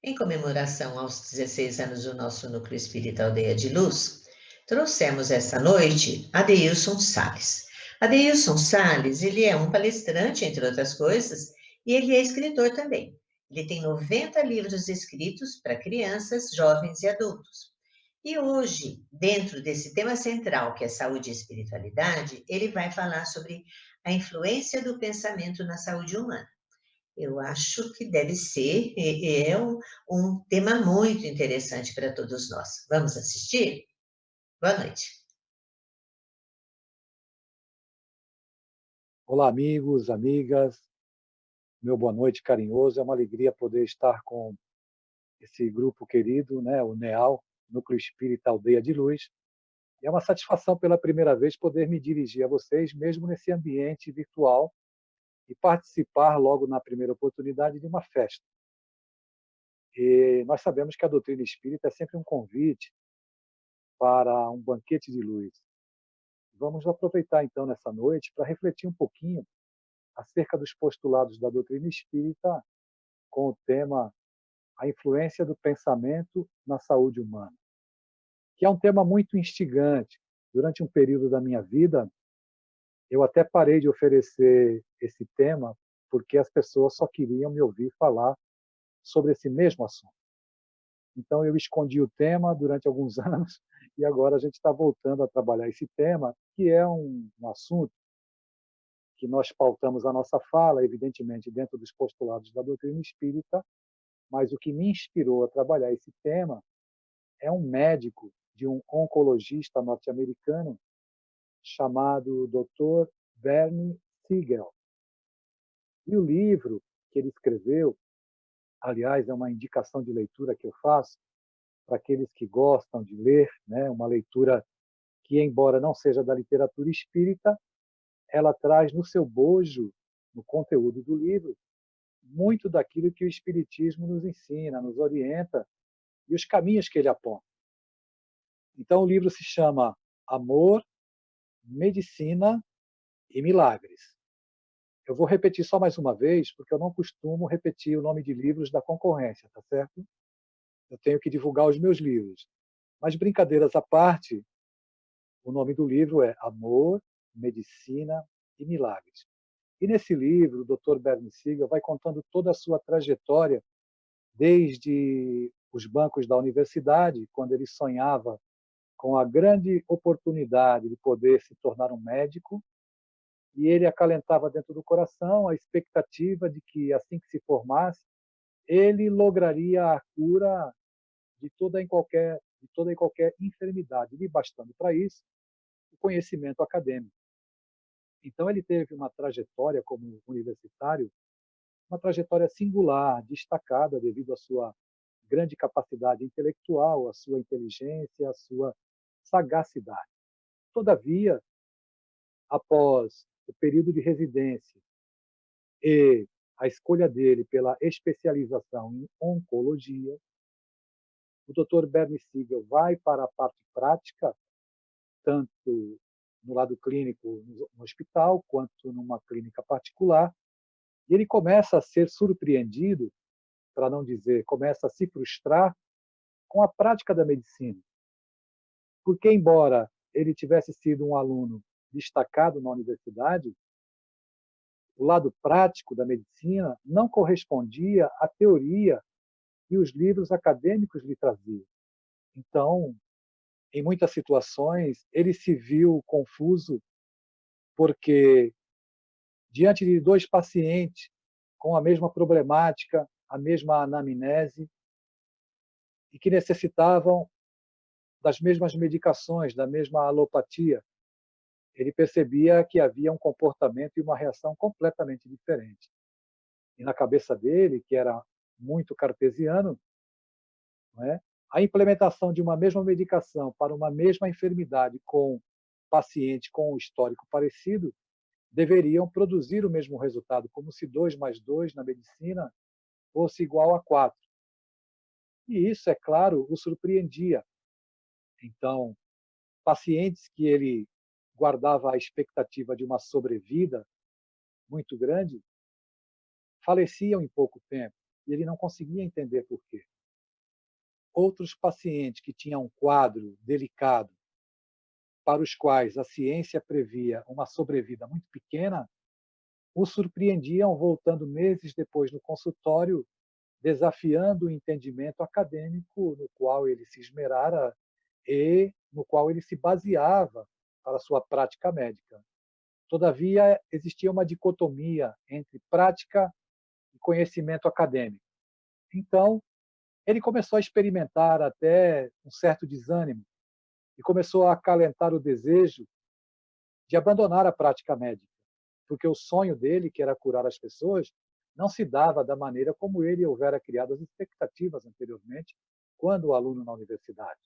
Em comemoração aos 16 anos do nosso Núcleo Espírita Aldeia de Luz, trouxemos esta noite Adeilson Sales. Adeilson Sales, ele é um palestrante, entre outras coisas, e ele é escritor também. Ele tem 90 livros escritos para crianças, jovens e adultos. E hoje, dentro desse tema central, que é saúde e espiritualidade, ele vai falar sobre a influência do pensamento na saúde humana. Eu acho que deve ser, um tema muito interessante para todos nós. Vamos assistir? Boa noite. Olá, amigos, amigas, meu boa noite carinhoso. É uma alegria poder estar com esse grupo querido, né, o NEAL, Núcleo Espírita Aldeia de Luz. E é uma satisfação pela primeira vez poder me dirigir a vocês, mesmo nesse ambiente virtual, e participar logo na primeira oportunidade de uma festa. E nós sabemos que a doutrina espírita é sempre um convite para um banquete de luz. Vamos aproveitar então nessa noite para refletir um pouquinho acerca dos postulados da doutrina espírita com o tema A influência do pensamento na saúde humana, que é um tema muito instigante. Durante um período da minha vida, eu até parei de oferecer esse tema porque as pessoas só queriam me ouvir falar sobre esse mesmo assunto. Então eu escondi o tema durante alguns anos e agora a gente está voltando a trabalhar esse tema, que é um assunto que nós pautamos a nossa fala, evidentemente, dentro dos postulados da doutrina espírita, mas o que me inspirou a trabalhar esse tema é um médico de um oncologista norte-americano chamado Dr. Bernie Siegel. E o livro que ele escreveu, aliás, é uma indicação de leitura que eu faço para aqueles que gostam de ler, né, uma leitura que, embora não seja da literatura espírita, ela traz no seu bojo, no conteúdo do livro, muito daquilo que o espiritismo nos ensina, nos orienta e os caminhos que ele aponta. Então o livro se chama Amor, Medicina e Milagres. Eu vou repetir só mais uma vez, porque eu não costumo repetir o nome de livros da concorrência, tá certo? Eu tenho que divulgar os meus livros. Mas, brincadeiras à parte, o nome do livro é Amor, Medicina e Milagres. E nesse livro, o Dr. Bernie Siegel vai contando toda a sua trajetória, desde os bancos da universidade, quando ele sonhava com a grande oportunidade de poder se tornar um médico, e ele acalentava dentro do coração a expectativa de que, assim que se formasse, ele lograria a cura de toda e qualquer enfermidade, e bastando para isso o conhecimento acadêmico. Então ele teve uma trajetória como universitário, uma trajetória singular, destacada devido à sua grande capacidade intelectual, à sua inteligência, à sua sagacidade. Todavia, após o período de residência e a escolha dele pela especialização em oncologia, o Dr. Bernie Siegel vai para a parte prática, tanto no lado clínico no hospital, quanto numa clínica particular, e ele começa a ser surpreendido, para não dizer, começa a se frustrar com a prática da medicina. Porque, embora ele tivesse sido um aluno destacado na universidade, o lado prático da medicina não correspondia à teoria que os livros acadêmicos lhe traziam. Então, em muitas situações, ele se viu confuso porque, diante de dois pacientes com a mesma problemática, a mesma anamnese, e que necessitavam das mesmas medicações, da mesma alopatia, ele percebia que havia um comportamento e uma reação completamente diferente. E na cabeça dele, que era muito cartesiano, não é? A implementação de uma mesma medicação para uma mesma enfermidade com paciente com um histórico parecido deveriam produzir o mesmo resultado, como se 2 mais 2 na medicina fosse igual a 4. E isso, é claro, o surpreendia. Então, pacientes que ele guardava a expectativa de uma sobrevida muito grande, faleciam em pouco tempo, e ele não conseguia entender por quê. outros pacientes que tinham um quadro delicado, para os quais a ciência previa uma sobrevida muito pequena, o surpreendiam voltando meses depois no consultório, desafiando o entendimento acadêmico no qual ele se esmerara e no qual ele se baseava para a sua prática médica. Todavia, existia uma dicotomia entre prática e conhecimento acadêmico. Então, ele começou a experimentar até um certo desânimo e começou a acalentar o desejo de abandonar a prática médica, porque o sonho dele, que era curar as pessoas, não se dava da maneira como ele houvera criado as expectativas anteriormente, quando o aluno na universidade.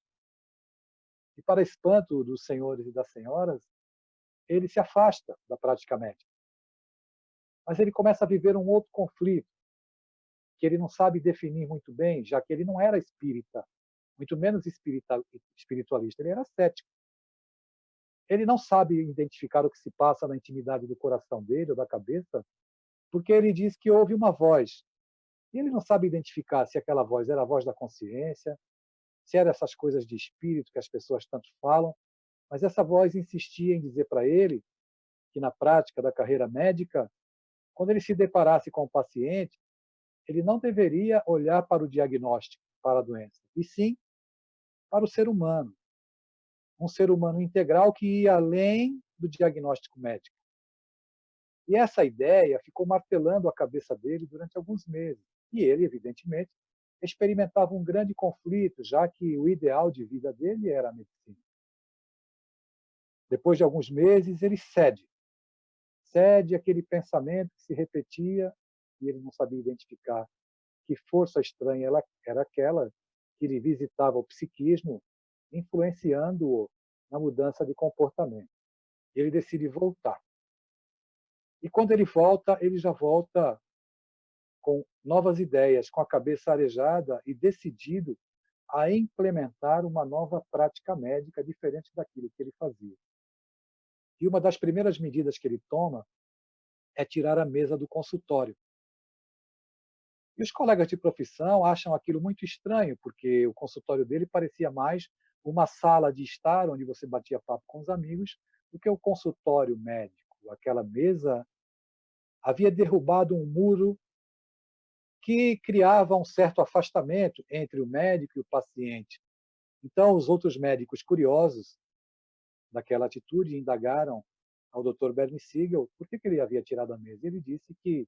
E, para espanto dos senhores e das senhoras, ele se afasta da prática médica. Mas ele começa a viver um outro conflito, que ele não sabe definir muito bem, já que ele não era espírita, muito menos espiritualista, ele era cético. Ele não sabe identificar o que se passa na intimidade do coração dele ou da cabeça, porque ele diz que ouve uma voz. E ele não sabe identificar se aquela voz era a voz da consciência, se era essas coisas de espírito que as pessoas tanto falam, mas essa voz insistia em dizer para ele que, na prática da carreira médica, quando ele se deparasse com o paciente, ele não deveria olhar para o diagnóstico, para a doença, e sim para o ser humano. Um ser humano integral que ia além do diagnóstico médico. E essa ideia ficou martelando a cabeça dele durante alguns meses. E ele, evidentemente, experimentava um grande conflito, já que o ideal de vida dele era a medicina. Depois de alguns meses, ele cede aquele pensamento que se repetia e ele não sabia identificar que força estranha era aquela que lhe visitava o psiquismo, influenciando-o na mudança de comportamento. Ele decide voltar. E quando ele já volta com novas ideias, com a cabeça arejada e decidido a implementar uma nova prática médica diferente daquilo que ele fazia. E uma das primeiras medidas que ele toma é tirar a mesa do consultório. E os colegas de profissão acham aquilo muito estranho, porque o consultório dele parecia mais uma sala de estar onde você batia papo com os amigos, do que o consultório médico. Aquela mesa havia derrubado um muro que criava um certo afastamento entre o médico e o paciente. Então, os outros médicos curiosos daquela atitude indagaram ao Dr. Bernie Siegel por que ele havia tirado a mesa. Ele disse que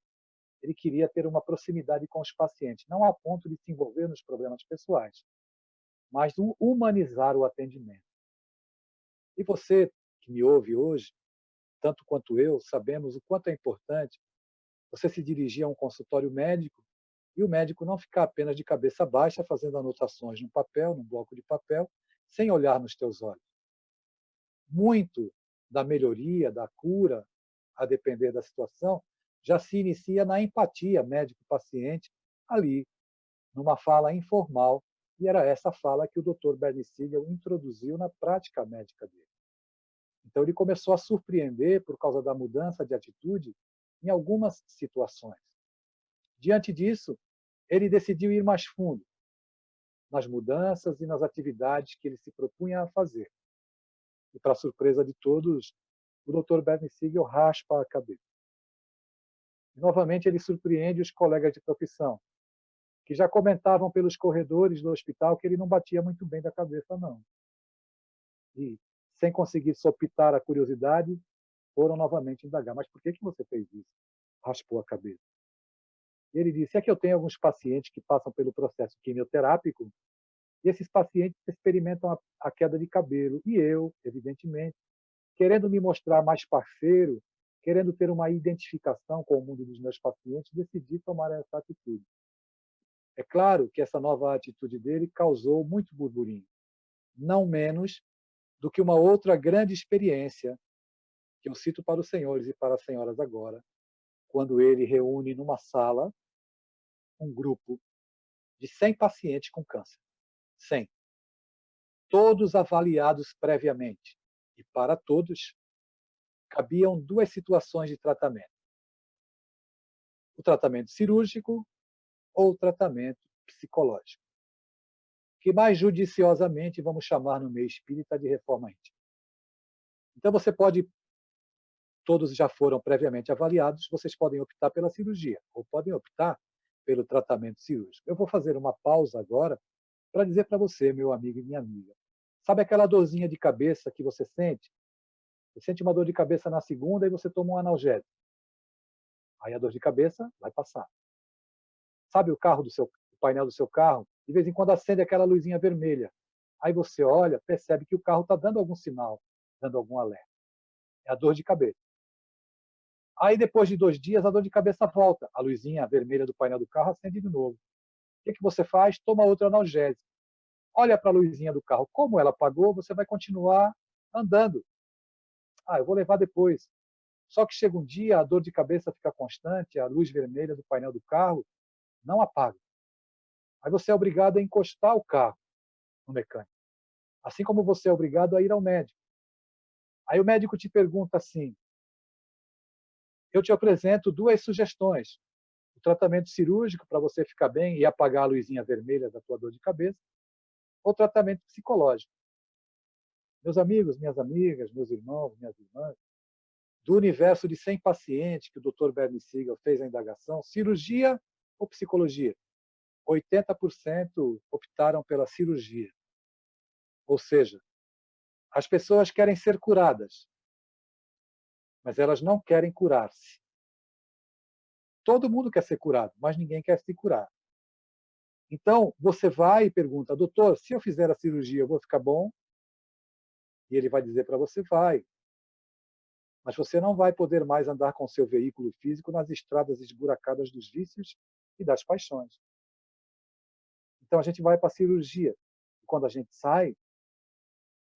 ele queria ter uma proximidade com os pacientes, não a ponto de se envolver nos problemas pessoais, mas humanizar o atendimento. E você que me ouve hoje, tanto quanto eu, sabemos o quanto é importante você se dirigir a um consultório médico e o médico não ficar apenas de cabeça baixa fazendo anotações no papel, num bloco de papel, sem olhar nos teus olhos. Muito da melhoria, da cura, a depender da situação, já se inicia na empatia médico-paciente, ali, numa fala informal, e era essa fala que o Dr. Bernie Siegel introduziu na prática médica dele. Então, ele começou a surpreender por causa da mudança de atitude em algumas situações. Diante disso, ele decidiu ir mais fundo nas mudanças e nas atividades que ele se propunha a fazer. E, para surpresa de todos, o Dr. Bernie Siegel raspa a cabeça. E, novamente, ele surpreende os colegas de profissão, que já comentavam pelos corredores do hospital que ele não batia muito bem da cabeça, não. E, sem conseguir sopitar a curiosidade, foram novamente indagar. Mas por que você fez isso? Raspou a cabeça. E ele disse, é que eu tenho alguns pacientes que passam pelo processo quimioterápico e esses pacientes experimentam a queda de cabelo. E eu, evidentemente, querendo me mostrar mais parceiro, querendo ter uma identificação com o mundo dos meus pacientes, decidi tomar essa atitude. É claro que essa nova atitude dele causou muito burburinho, não menos do que uma outra grande experiência, que eu cito para os senhores e para as senhoras agora, quando ele reúne numa sala um grupo de 100 pacientes com câncer. 100. Todos avaliados previamente. E para todos, cabiam duas situações de tratamento: o tratamento cirúrgico ou o tratamento psicológico. que mais judiciosamente vamos chamar no meio espírita de reforma íntima. Então você pode, todos já foram previamente avaliados, vocês podem optar pela cirurgia ou podem optar pelo tratamento cirúrgico. Eu vou fazer uma pausa agora para dizer para você, meu amigo e minha amiga, sabe aquela dorzinha de cabeça que você sente? Você sente uma dor de cabeça na segunda e você toma um analgésico. Aí a dor de cabeça vai passar. Sabe o painel do seu carro? De vez em quando acende aquela luzinha vermelha. Aí você olha, percebe que o carro está dando algum sinal, dando algum alerta. É a dor de cabeça. Aí depois de 2 dias a dor de cabeça volta. A luzinha vermelha do painel do carro acende de novo. O que você faz? Toma outro analgésico. Olha para a luzinha do carro. Como ela apagou, você vai continuar andando. Eu vou levar depois. Só que chega um dia, a dor de cabeça fica constante, a luz vermelha do painel do carro não apaga. Aí você é obrigado a encostar o carro no mecânico. Assim como você é obrigado a ir ao médico. Aí o médico te pergunta assim: eu te apresento 2 sugestões. O tratamento cirúrgico para você ficar bem e apagar a luzinha vermelha da tua dor de cabeça, ou tratamento psicológico. Meus amigos, minhas amigas, meus irmãos, minhas irmãs, do universo de 100 pacientes que o Dr. Bernie Siegel fez a indagação, cirurgia ou psicologia? 80% optaram pela cirurgia. Ou seja, as pessoas querem ser curadas, mas elas não querem curar-se. Todo mundo quer ser curado, mas ninguém quer se curar. Então, você vai e pergunta: doutor, se eu fizer a cirurgia, eu vou ficar bom? E ele vai dizer para você: vai. Mas você não vai poder mais andar com seu veículo físico nas estradas esburacadas dos vícios e das paixões. Então, a gente vai para a cirurgia. E quando a gente sai,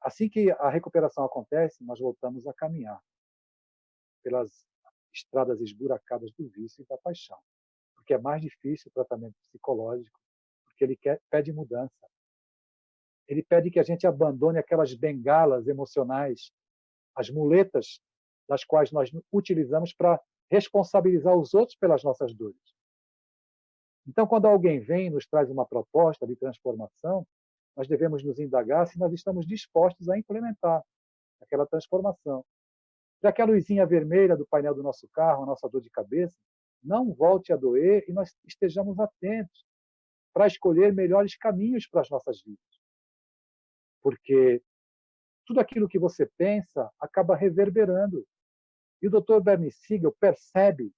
assim que a recuperação acontece, nós voltamos a caminhar pelas estradas esburacadas do vício e da paixão. Porque é mais difícil o tratamento psicológico, porque ele pede mudança. Ele pede que a gente abandone aquelas bengalas emocionais, as muletas das quais nós utilizamos para responsabilizar os outros pelas nossas dores. Então, quando alguém vem e nos traz uma proposta de transformação, nós devemos nos indagar se nós estamos dispostos a implementar aquela transformação. Para que a luzinha vermelha do painel do nosso carro, a nossa dor de cabeça, não volte a doer e nós estejamos atentos para escolher melhores caminhos para as nossas vidas. Porque tudo aquilo que você pensa acaba reverberando. E o Dr. Bernie Siegel percebe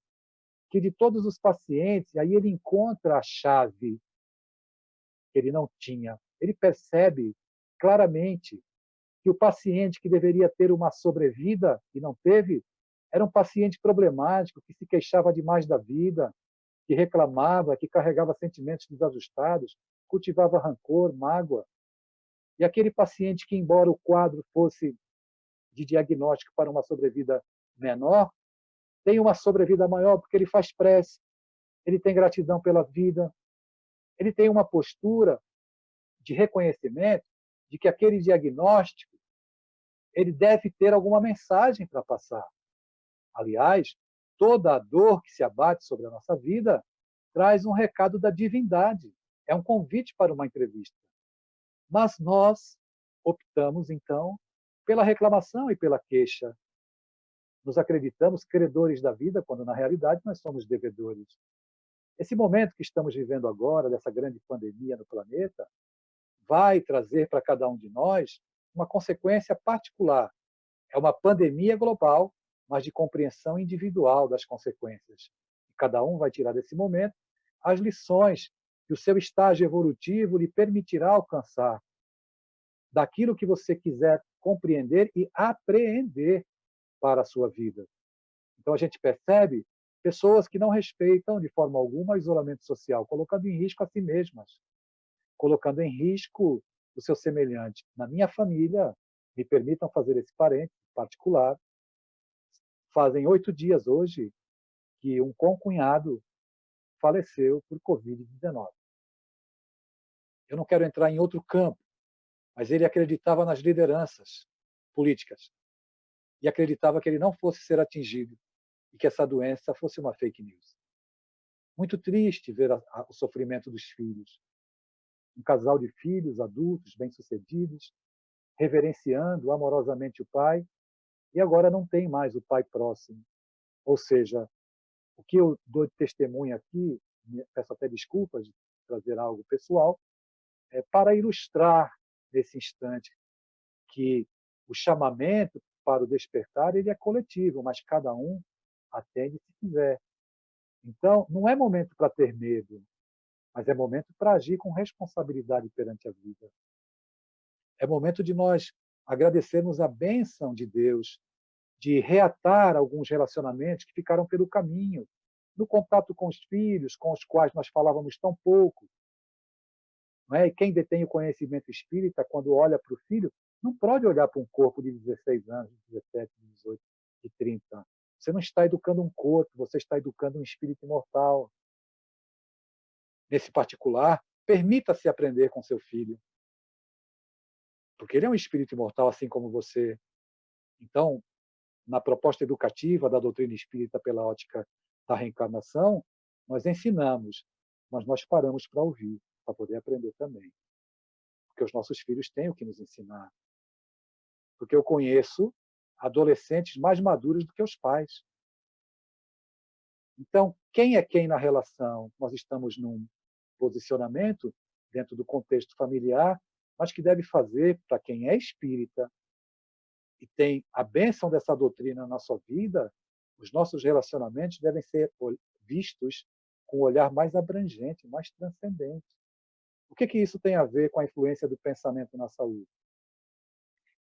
que de todos os pacientes, aí ele encontra a chave que ele não tinha. Ele percebe claramente que o paciente que deveria ter uma sobrevida e não teve, era um paciente problemático, que se queixava demais da vida, que reclamava, que carregava sentimentos desajustados, cultivava rancor, mágoa. E aquele paciente que, embora o quadro fosse de diagnóstico para uma sobrevida menor, tem uma sobrevida maior porque ele faz prece, ele tem gratidão pela vida, ele tem uma postura de reconhecimento de que aquele diagnóstico ele deve ter alguma mensagem para passar. Aliás, toda a dor que se abate sobre a nossa vida traz um recado da divindade, é um convite para uma entrevista. Mas nós optamos, então, pela reclamação e pela queixa. Nos acreditamos credores da vida, quando na realidade nós somos devedores. Esse momento que estamos vivendo agora, dessa grande pandemia no planeta, vai trazer para cada um de nós uma consequência particular. É uma pandemia global, mas de compreensão individual das consequências. Cada um vai tirar desse momento as lições que o seu estágio evolutivo lhe permitirá alcançar, daquilo que você quiser compreender e apreender para a sua vida. Então a gente percebe pessoas que não respeitam de forma alguma o isolamento social, colocando em risco a si mesmas, colocando em risco o seu semelhante. Na minha família, me permitam fazer esse parênteses particular, fazem 8 dias hoje que um concunhado faleceu por Covid-19. Eu não quero entrar em outro campo, mas ele acreditava nas lideranças políticas e acreditava que ele não fosse ser atingido e que essa doença fosse uma fake news. Muito triste ver o sofrimento dos filhos. um casal de filhos adultos, bem-sucedidos, reverenciando amorosamente o pai, e agora não tem mais o pai próximo. Ou seja, o que eu dou de testemunho aqui, peço até desculpas de trazer algo pessoal, é para ilustrar nesse instante que o chamamento para o despertar ele é coletivo, mas cada um atende se quiser. Então, não é momento para ter medo, mas é momento para agir com responsabilidade perante a vida. É momento de nós agradecermos a bênção de Deus, de reatar alguns relacionamentos que ficaram pelo caminho, no contato com os filhos, com os quais nós falávamos tão pouco. Não é? E quem detém o conhecimento espírita, quando olha para o filho, não pode olhar para um corpo de 16 anos, 17, 18 e 30. Você não está educando um corpo, você está educando um espírito imortal. Nesse particular, permita-se aprender com seu filho, porque ele é um espírito imortal, assim como você. Então, na proposta educativa da doutrina espírita pela ótica da reencarnação, nós ensinamos, mas nós paramos para ouvir, para poder aprender também. Porque os nossos filhos têm o que nos ensinar. Porque eu conheço adolescentes mais maduros do que os pais. Então, quem é quem na relação? Nós estamos num posicionamento dentro do contexto familiar, mas que deve fazer para quem é espírita e tem a bênção dessa doutrina na sua vida, os nossos relacionamentos devem ser vistos com um olhar mais abrangente, mais transcendente. O que isso tem a ver com a influência do pensamento na saúde?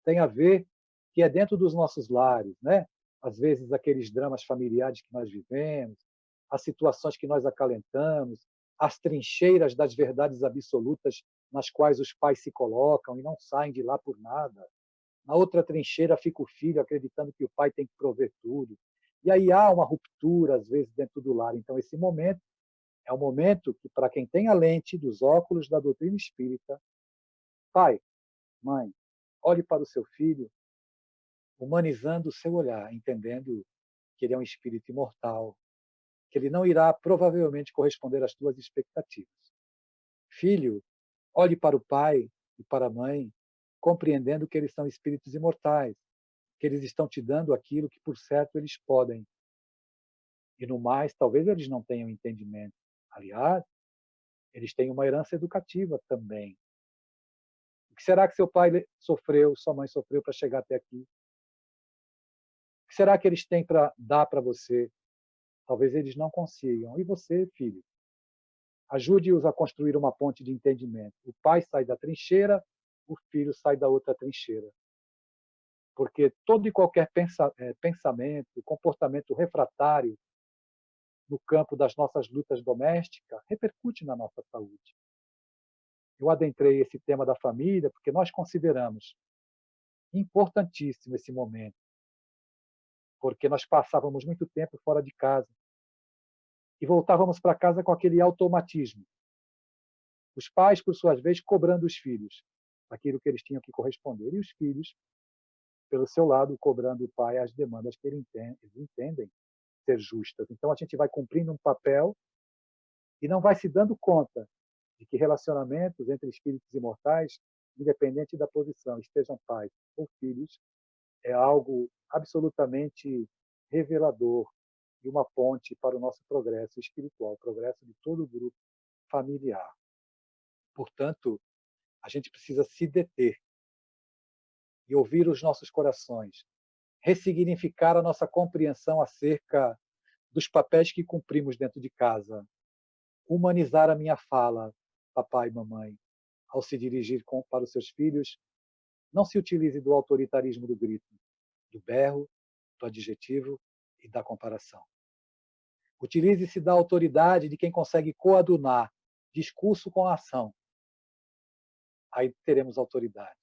Tem a ver que é dentro dos nossos lares, né? Às vezes aqueles dramas familiares que nós vivemos, as situações que nós acalentamos, as trincheiras das verdades absolutas nas quais os pais se colocam e não saem de lá por nada. Na outra trincheira fica o filho acreditando que o pai tem que prover tudo. E aí há uma ruptura, às vezes, dentro do lar. Então, esse momento é um momento que, para quem tem a lente dos óculos da doutrina espírita, pai, mãe, olhe para o seu filho, humanizando o seu olhar, entendendo que ele é um espírito imortal, que ele não irá provavelmente corresponder às tuas expectativas. Filho, olhe para o pai e para a mãe, compreendendo que eles são espíritos imortais, que eles estão te dando aquilo que, por certo, eles podem. E no mais, talvez eles não tenham entendimento. Aliás, eles têm uma herança educativa também. O que será que seu pai sofreu, sua mãe sofreu para chegar até aqui? O que será que eles têm para dar para você? Talvez eles não consigam. E você, filho? Ajude-os a construir uma ponte de entendimento. O pai sai da trincheira, o filho sai da outra trincheira. Porque todo e qualquer pensamento, comportamento refratário no campo das nossas lutas domésticas repercute na nossa saúde. Eu adentrei esse tema da família porque nós consideramos importantíssimo esse momento, porque nós passávamos muito tempo fora de casa e voltávamos para casa com aquele automatismo. Os pais, por sua vez, cobrando os filhos aquilo que eles tinham que corresponder, e os filhos, pelo seu lado, cobrando o pai as demandas que eles entendem ser justas. Então, a gente vai cumprindo um papel e não vai se dando conta de que relacionamentos entre espíritos imortais, independente da posição, estejam pais ou filhos, é algo absolutamente revelador e uma ponte para o nosso progresso espiritual, o progresso de todo o grupo familiar. Portanto, a gente precisa se deter e ouvir os nossos corações, ressignificar a nossa compreensão acerca dos papéis que cumprimos dentro de casa, humanizar a minha fala, papai e mamãe, ao se dirigir para os seus filhos, não se utilize do autoritarismo do grito, do berro, do adjetivo e da comparação. Utilize-se da autoridade de quem consegue coadunar discurso com a ação. Aí teremos autoridade.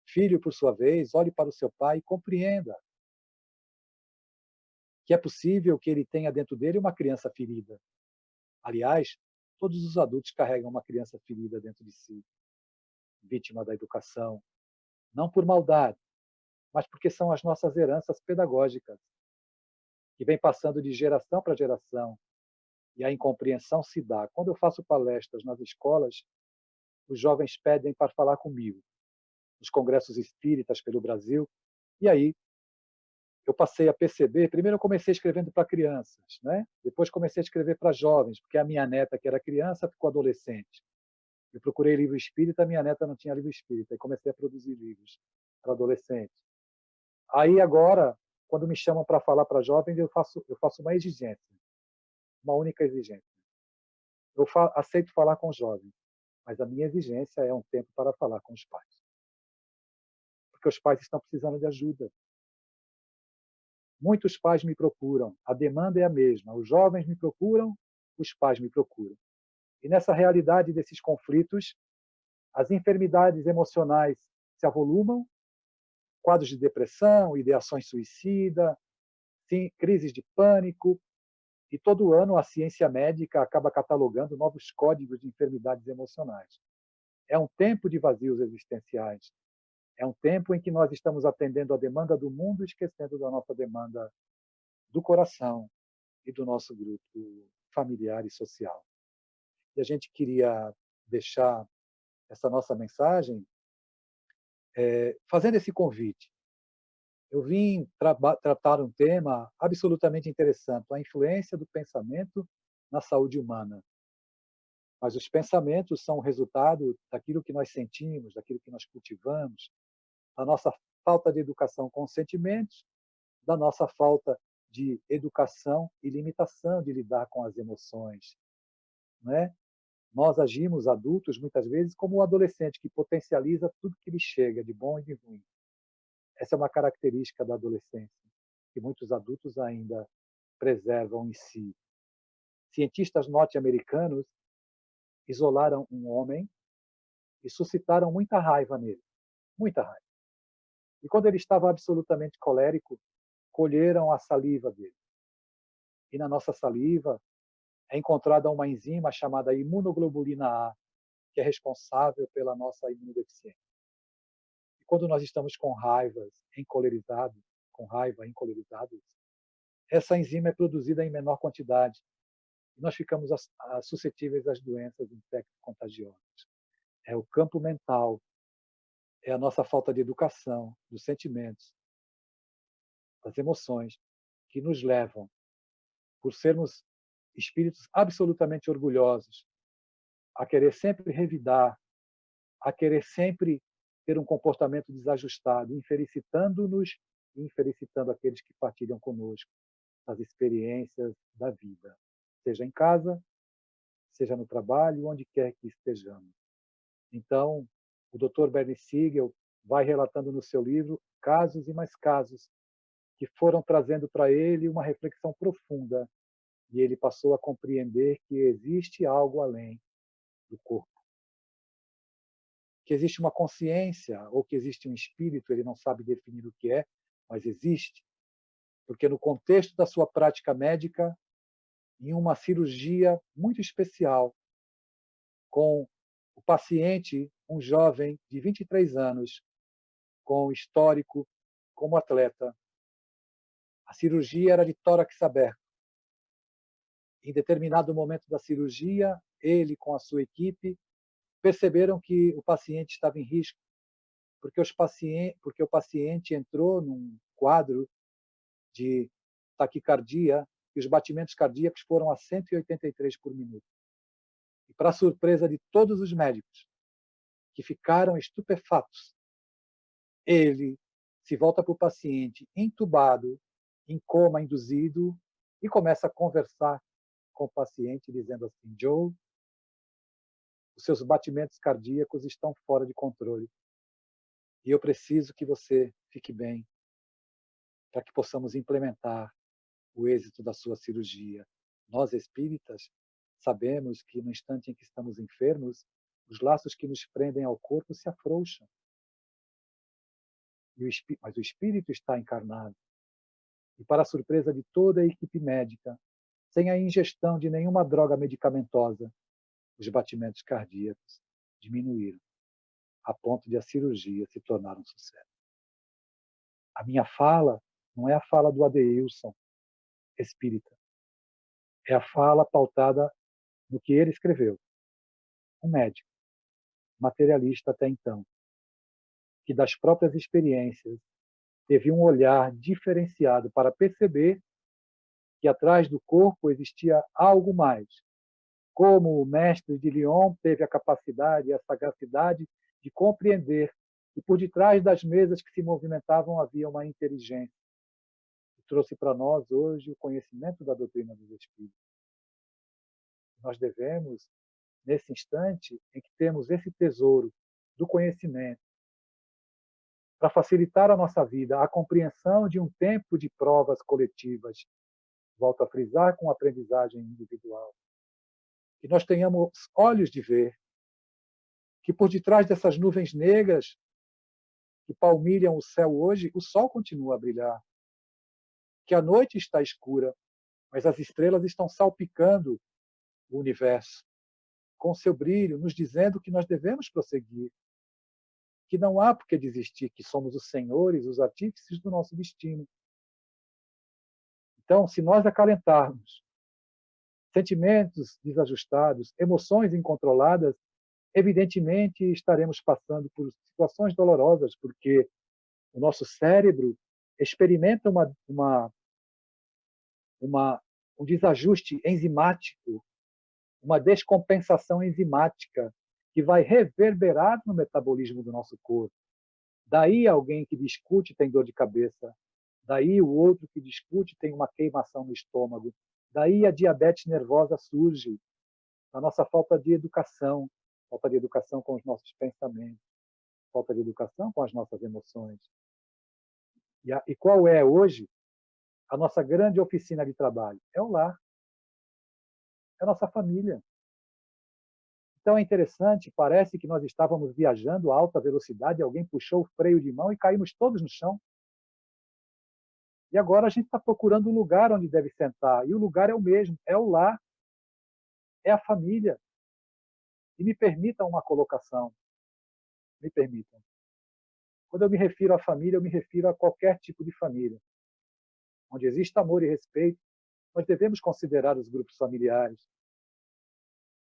Filho, por sua vez, olhe para o seu pai e compreenda que é possível que ele tenha dentro dele uma criança ferida. Aliás, todos os adultos carregam uma criança ferida dentro de si, vítima da educação, não por maldade, mas porque são as nossas heranças pedagógicas, que vêm passando de geração para geração, e a incompreensão se dá. Quando eu faço palestras nas escolas, os jovens pedem para falar comigo, nos congressos espíritas pelo Brasil. E aí eu passei a perceber, primeiro eu comecei escrevendo para crianças, né? Depois comecei a escrever para jovens, porque a minha neta, que era criança, ficou adolescente. Eu procurei livro espírita, minha neta não tinha livro espírita, e comecei a produzir livros para adolescentes. Aí agora, quando me chamam para falar para jovens, eu faço uma exigência, uma única exigência. Eu aceito falar com jovens, mas a minha exigência é um tempo para falar com os pais. Porque os pais estão precisando de ajuda. Muitos pais me procuram, a demanda é a mesma. Os jovens me procuram, os pais me procuram. E nessa realidade desses conflitos, as enfermidades emocionais se avolumam, quadros de depressão, ideações suicida, sim, crises de pânico, e todo ano a ciência médica acaba catalogando novos códigos de enfermidades emocionais. É um tempo de vazios existenciais. É um tempo em que nós estamos atendendo a demanda do mundo, esquecendo da nossa demanda do coração e do nosso grupo familiar e social. E a gente queria deixar essa nossa mensagem fazendo esse convite. Eu vim tratar um tema absolutamente interessante, a influência do pensamento na saúde humana. Mas os pensamentos são o resultado daquilo que nós sentimos, daquilo que nós cultivamos, da nossa falta de educação com os sentimentos, da nossa falta de educação e limitação de lidar com as emoções, né? Nós agimos, adultos, muitas vezes, como o adolescente que potencializa tudo que lhe chega, de bom e de ruim. Essa é uma característica da adolescência, que muitos adultos ainda preservam em si. Cientistas norte-americanos isolaram um homem e suscitaram muita raiva nele, muita raiva. E quando ele estava absolutamente colérico, colheram a saliva dele. E na nossa saliva é encontrada uma enzima chamada imunoglobulina A, que é responsável pela nossa imunodeficiência. E quando nós estamos com raiva, encolerizados, essa enzima é produzida em menor quantidade e nós ficamos suscetíveis às doenças infecto-contagiosas. É o campo mental, é a nossa falta de educação, dos sentimentos, das emoções, que nos levam, por sermos espíritos absolutamente orgulhosos, a querer sempre revidar, a querer sempre ter um comportamento desajustado, infelicitando-nos e infelicitando aqueles que partilham conosco as experiências da vida, seja em casa, seja no trabalho, onde quer que estejamos. Então, o Dr. Bernie Siegel vai relatando no seu livro casos e mais casos que foram trazendo para ele uma reflexão profunda, e ele passou a compreender que existe algo além do corpo, que existe uma consciência ou que existe um espírito, ele não sabe definir o que é, mas existe, porque no contexto da sua prática médica, em uma cirurgia muito especial, com o paciente, um jovem de 23 anos, com histórico como atleta. A cirurgia era de tórax aberto. Em determinado momento da cirurgia, ele com a sua equipe perceberam que o paciente estava em risco, porque o paciente entrou num quadro de taquicardia e os batimentos cardíacos foram a 183 por minuto. E para surpresa de todos os médicos, que ficaram estupefatos, ele se volta para o paciente entubado, em coma induzido, e começa a conversar com o paciente, dizendo assim: Joe, os seus batimentos cardíacos estão fora de controle e eu preciso que você fique bem para que possamos implementar o êxito da sua cirurgia. Nós espíritas sabemos que no instante em que estamos enfermos, os laços que nos prendem ao corpo se afrouxam. Mas o espírito está encarnado. E para a surpresa de toda a equipe médica, sem a ingestão de nenhuma droga medicamentosa, os batimentos cardíacos diminuíram, a ponto de a cirurgia se tornar um sucesso. A minha fala não é a fala do Adeilson, espírita. É a fala pautada no que ele escreveu, um médico. materialista até então, que das próprias experiências teve um olhar diferenciado para perceber que atrás do corpo existia algo mais, como o mestre de Lyon teve a capacidade e a sagacidade de compreender que por detrás das mesas que se movimentavam havia uma inteligência, que trouxe para nós hoje o conhecimento da doutrina dos Espíritos. Nós devemos, nesse instante em que temos esse tesouro do conhecimento, para facilitar a nossa vida, a compreensão de um tempo de provas coletivas, volto a frisar, com aprendizagem individual, que nós tenhamos olhos de ver que por detrás dessas nuvens negras que palmilham o céu hoje, o sol continua a brilhar, que a noite está escura, mas as estrelas estão salpicando o universo com seu brilho, nos dizendo que nós devemos prosseguir, que não há por que desistir, que somos os senhores, os artífices do nosso destino. Então, se nós acalentarmos sentimentos desajustados, emoções incontroladas, evidentemente estaremos passando por situações dolorosas, porque o nosso cérebro experimenta um desajuste enzimático, uma descompensação enzimática que vai reverberar no metabolismo do nosso corpo. Daí alguém que discute tem dor de cabeça, daí o outro que discute tem uma queimação no estômago, daí a diabetes nervosa surge, a nossa falta de educação com os nossos pensamentos, falta de educação com as nossas emoções. E qual é hoje a nossa grande oficina de trabalho? É o lar, é a nossa família. Então é interessante, parece que nós estávamos viajando a alta velocidade, alguém puxou o freio de mão e caímos todos no chão. E agora a gente está procurando um lugar onde deve sentar, e o lugar é o mesmo, é o lar, é a família. E me permitam uma colocação, me permitam. Quando eu me refiro à família, eu me refiro a qualquer tipo de família. Onde existe amor e respeito, nós devemos considerar os grupos familiares,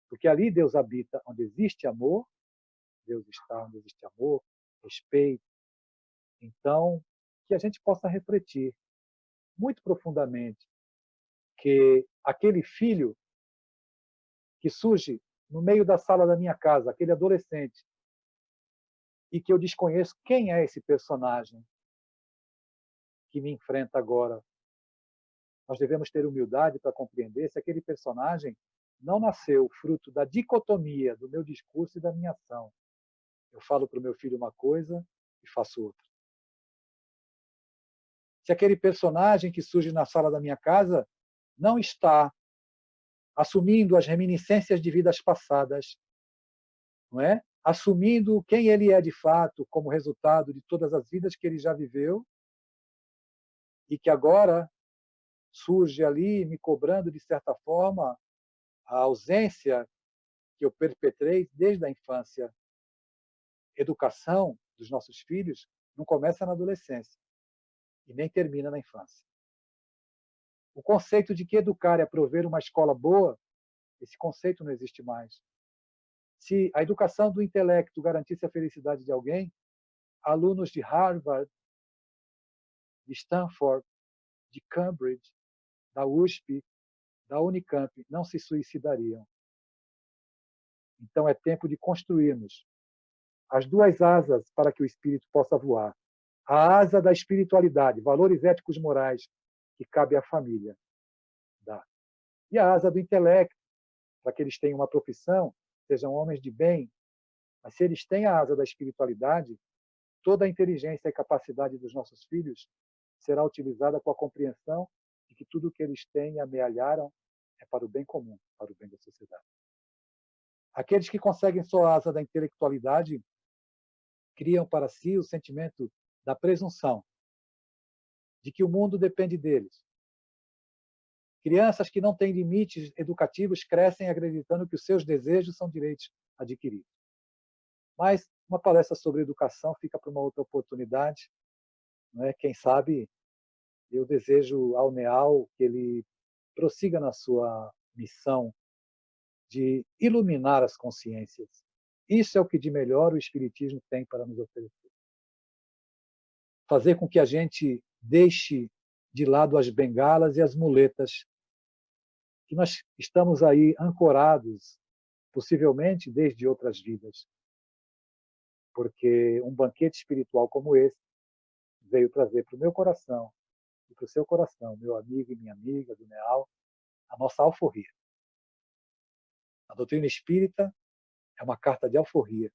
porque ali Deus habita. Onde existe amor, Deus está. Onde existe amor, respeito. Então, que a gente possa refletir muito profundamente que aquele filho que surge no meio da sala da minha casa, aquele adolescente, e que eu desconheço quem é esse personagem que me enfrenta agora, nós devemos ter humildade para compreender se aquele personagem não nasceu fruto da dicotomia do meu discurso e da minha ação. Eu falo para o meu filho uma coisa e faço outra. Se aquele personagem que surge na sala da minha casa não está assumindo as reminiscências de vidas passadas, não é? Assumindo quem ele é de fato como resultado de todas as vidas que ele já viveu e que agora surge ali me cobrando, de certa forma, a ausência que eu perpetrei desde a infância. Educação dos nossos filhos não começa na adolescência e nem termina na infância. O conceito de que educar é prover uma escola boa, esse conceito não existe mais. Se a educação do intelecto garantisse a felicidade de alguém, alunos de Harvard, de Stanford, de Cambridge, da USP, da Unicamp não se suicidariam. Então é tempo de construirmos as duas asas para que o espírito possa voar. A asa da espiritualidade, valores éticos morais, que cabe à família. E a asa do intelecto, para que eles tenham uma profissão, sejam homens de bem. Mas se eles têm a asa da espiritualidade, toda a inteligência e capacidade dos nossos filhos será utilizada com a compreensão de que tudo o que eles têm e amealharam é para o bem comum, para o bem da sociedade. Aqueles que conseguem só a asa da intelectualidade criam para si o sentimento da presunção, de que o mundo depende deles. Crianças que não têm limites educativos crescem acreditando que os seus desejos são direitos adquiridos. Mas uma palestra sobre educação fica para uma outra oportunidade. Não é? Quem sabe eu desejo ao NEAL que ele prossiga na sua missão de iluminar as consciências, Isso é o que de melhor o Espiritismo tem para nos oferecer. Fazer com que a gente deixe de lado as bengalas e as muletas, que nós estamos aí ancorados, possivelmente desde outras vidas. Porque um banquete espiritual como esse veio trazer para o meu coração e para o seu coração, meu amigo e minha amiga do NEAL, a nossa alforria. A doutrina espírita é uma carta de alforria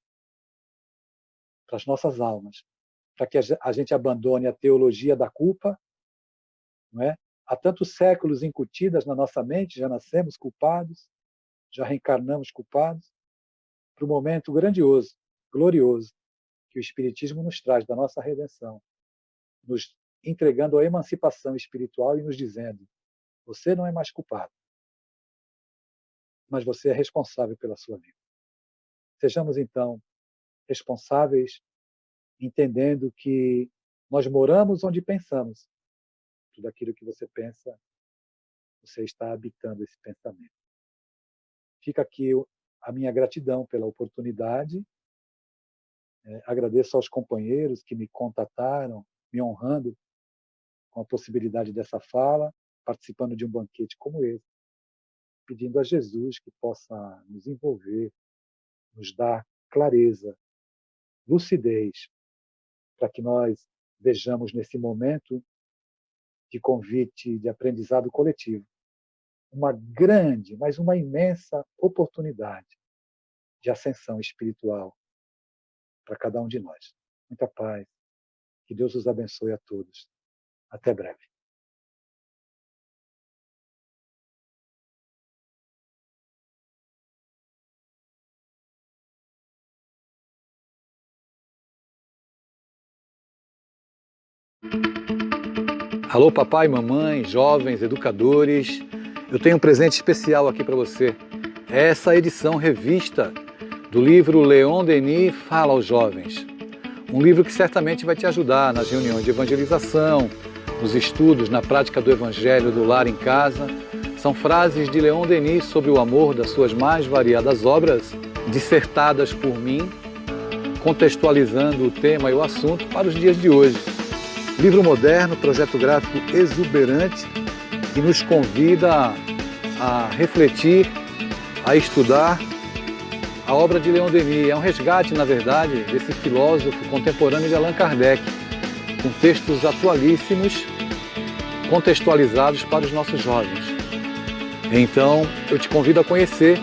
para as nossas almas, para que a gente abandone a teologia da culpa, não é? Há tantos séculos incutidas na nossa mente, já nascemos culpados, já reencarnamos culpados, para o momento grandioso, glorioso, que o Espiritismo nos traz da nossa redenção, nos entregando a emancipação espiritual e nos dizendo: você não é mais culpado, mas você é responsável pela sua vida. Sejamos, então, responsáveis, entendendo que nós moramos onde pensamos. Tudo aquilo que você pensa, você está habitando esse pensamento. Fica aqui a minha gratidão pela oportunidade. Agradeço aos companheiros que me contataram, me honrando com a possibilidade dessa fala, participando de um banquete como esse, pedindo a Jesus que possa nos envolver, nos dar clareza, lucidez, para que nós vejamos nesse momento de convite, de aprendizado coletivo, uma grande, mas uma imensa oportunidade de ascensão espiritual para cada um de nós. Muita paz. Que Deus os abençoe a todos. Até breve. Alô, papai, mamãe, jovens, educadores. Eu tenho um presente especial aqui para você. É essa edição revista do livro Leon Denis Fala aos Jovens. Um livro que certamente vai te ajudar nas reuniões de evangelização, nos estudos, na prática do evangelho do lar em casa. São frases de Leon Denis sobre o amor das suas mais variadas obras, dissertadas por mim, contextualizando o tema e o assunto para os dias de hoje. Livro moderno, projeto gráfico exuberante, que nos convida a refletir, a estudar a obra de Leon Denis. É um resgate, na verdade, desse filósofo contemporâneo de Allan Kardec, com textos atualíssimos, contextualizados para os nossos jovens. Então, eu te convido a conhecer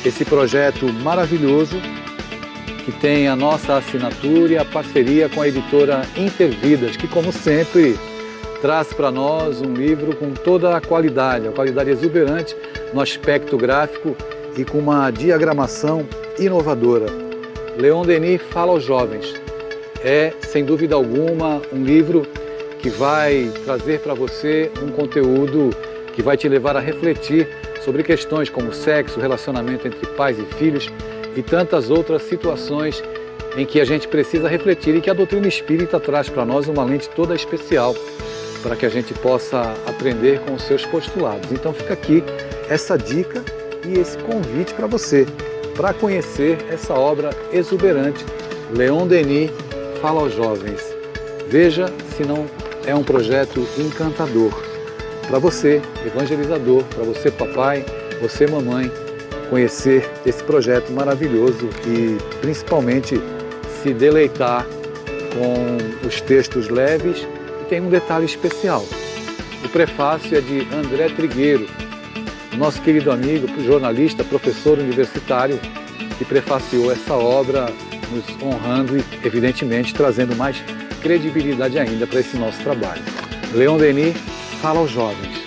esse projeto maravilhoso, que tem a nossa assinatura e a parceria com a editora Intervidas, que, como sempre, traz para nós um livro com toda a qualidade exuberante no aspecto gráfico e com uma diagramação inovadora. Leon Denis Fala aos Jovens. É, sem dúvida alguma, um livro que vai trazer para você um conteúdo que vai te levar a refletir sobre questões como sexo, relacionamento entre pais e filhos, e tantas outras situações em que a gente precisa refletir e que a doutrina espírita traz para nós uma lente toda especial para que a gente possa aprender com os seus postulados. Então fica aqui essa dica e esse convite para você, para conhecer essa obra exuberante, Leon Denis Fala aos Jovens. Veja se não é um projeto encantador para você, evangelizador, para você, papai, você, mamãe, conhecer esse projeto maravilhoso e principalmente se deleitar com os textos leves. E tem um detalhe especial: o prefácio é de André Trigueiro, nosso querido amigo, jornalista, professor universitário, que prefaciou essa obra, nos honrando e, evidentemente, trazendo mais credibilidade ainda para esse nosso trabalho. Leon Denis Fala aos Jovens.